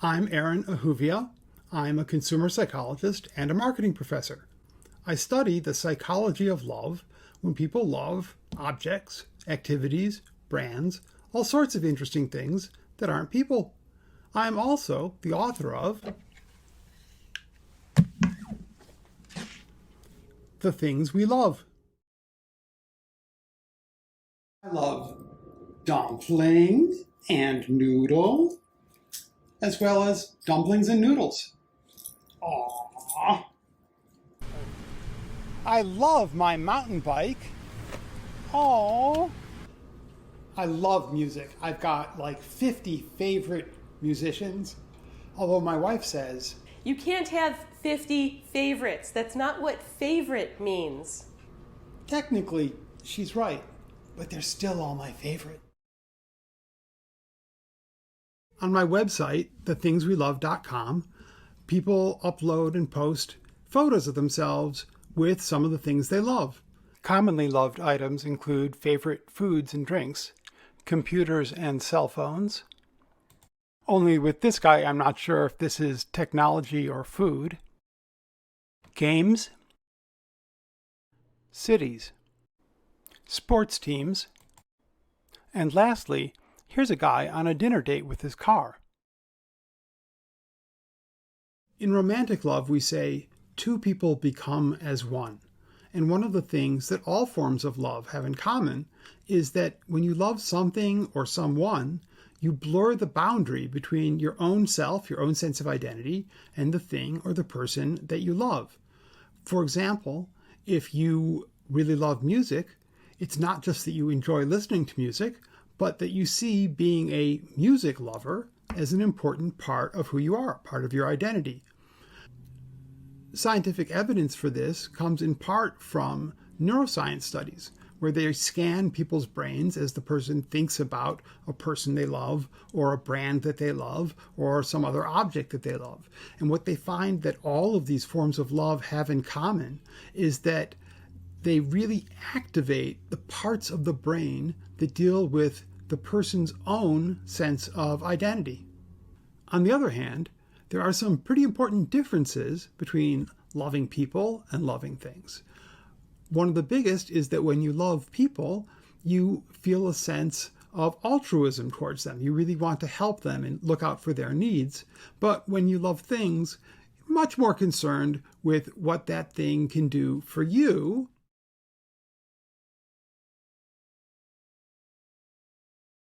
I'm Aaron Ahuvia. I'm a consumer psychologist and a marketing professor. I study the psychology of love when people love objects, activities, brands, all sorts of interesting things that aren't people. I'm also the author of The Things We Love. I love dumpling and noodle, as well as dumplings and noodles. Aww. I love my mountain bike. Aww. I love music. I've got like 50 favorite musicians, although my wife says, You can't have 50 favorites. That's not what favorite means. technically, she's right, but they're still all my favorite. On my website, thethingswelove.com, people upload and post photos of themselves with some of the things they love. Commonly loved items include favorite foods and drinks, computers and cell phones. Only with this guy, I'm not sure if this is technology or food. Games, cities, sports teams, and lastly, here's a guy on a dinner date with his car. In romantic love, we say, two people become as one. And one of the things that all forms of love have in common is that when you love something or someone, you blur the boundary between your own self, your own sense of identity, and the thing or the person that you love. For example, if you really love music, it's not just that you enjoy listening to music, but that you see being a music lover as an important part of who you are, part of your identity. Scientific evidence for this comes in part from neuroscience studies, where they scan people's brains as the person thinks about a person they love, or a brand that they love, or some other object that they love. And what they find that all of these forms of love have in common is that they really activate the parts of the brain that deal with the person's own sense of identity. On the other hand, there are some pretty important differences between loving people and loving things. One of the biggest is that when you love people, you feel a sense of altruism towards them. You really want to help them and look out for their needs. But when you love things, you're much more concerned with what that thing can do for you